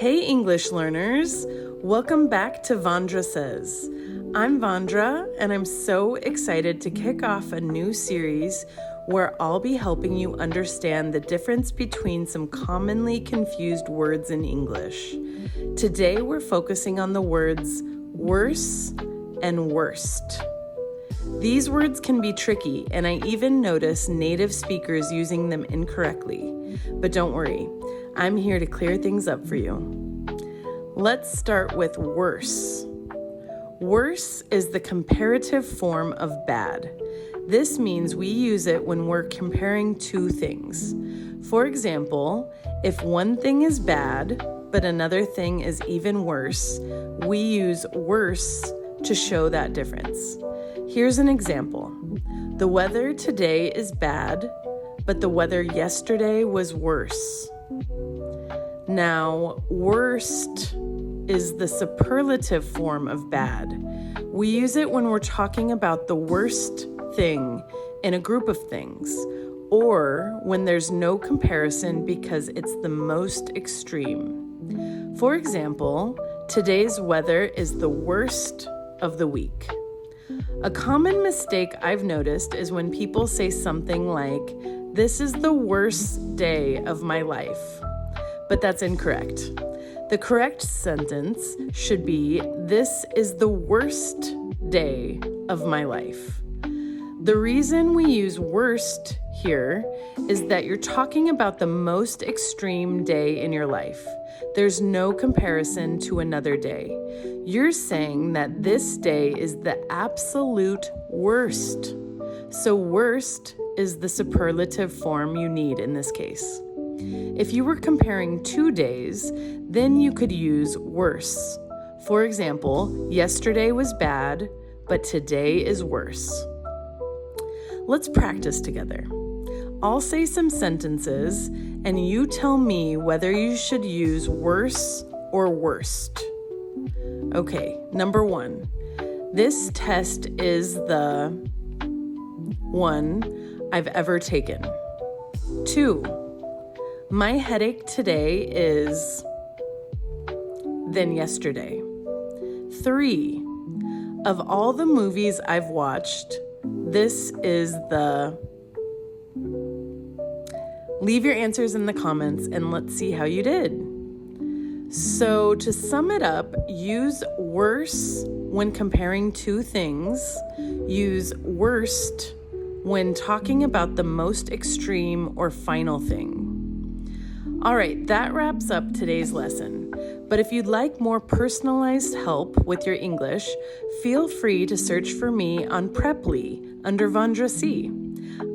Hey English learners, welcome back to Vandra Says. I'm Vandra and I'm so excited to kick off a new series where I'll be helping you understand the difference between some commonly confused words in English. Today we're focusing on the words worse and worst. These words can be tricky, and I even notice native speakers using them incorrectly. But don't worry, I'm here to clear things up for you. Let's start with worse. Worse is the comparative form of bad. This means we use it when we're comparing two things. For example, if one thing is bad, but another thing is even worse, we use worse to show that difference. Here's an example. The weather today is bad, but the weather yesterday was worse. Now, worst is the superlative form of bad. We use it when we're talking about the worst thing in a group of things, or when there's no comparison because it's the most extreme. For example, today's weather is the worst of the week. A common mistake I've noticed is when people say something like, "This is the worst day of my life." But that's incorrect. The correct sentence should be, "This is the worst day of my life." The reason we use worst here is that you're talking about the most extreme day in your life. There's no comparison to another day. You're saying that this day is the absolute worst. So worst is the superlative form you need in this case. If you were comparing 2 days, then you could use worse. For example, yesterday was bad, but today is worse. Let's practice together. I'll say some sentences, and you tell me whether you should use worse or worst. Okay, number 1. This test is the one I've ever taken. 2. My headache today is than yesterday. 3. Of all the movies I've watched, this is the... Leave your answers in the comments and let's see how you did. So to sum it up, use worse when comparing two things. Use worst when talking about the most extreme or final thing. All right, that wraps up today's lesson. But if you'd like more personalized help with your English, feel free to search for me on Preply under Vandra C.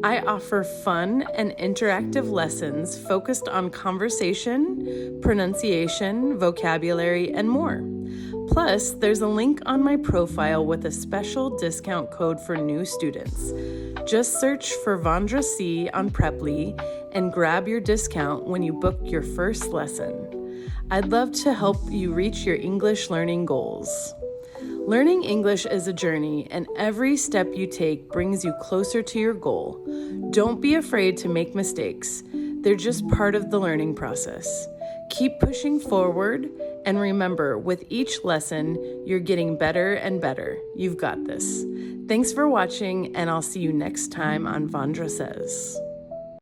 I offer fun and interactive lessons focused on conversation, pronunciation, vocabulary, and more. Plus, there's a link on my profile with a special discount code for new students. Just search for Vandra C on Preply and grab your discount when you book your first lesson. I'd love to help you reach your English learning goals. Learning English is a journey, and every step you take brings you closer to your goal. Don't be afraid to make mistakes. They're just part of the learning process. Keep pushing forward, and remember, with each lesson, you're getting better and better. You've got this. Thanks for watching, and I'll see you next time on Vandra Says.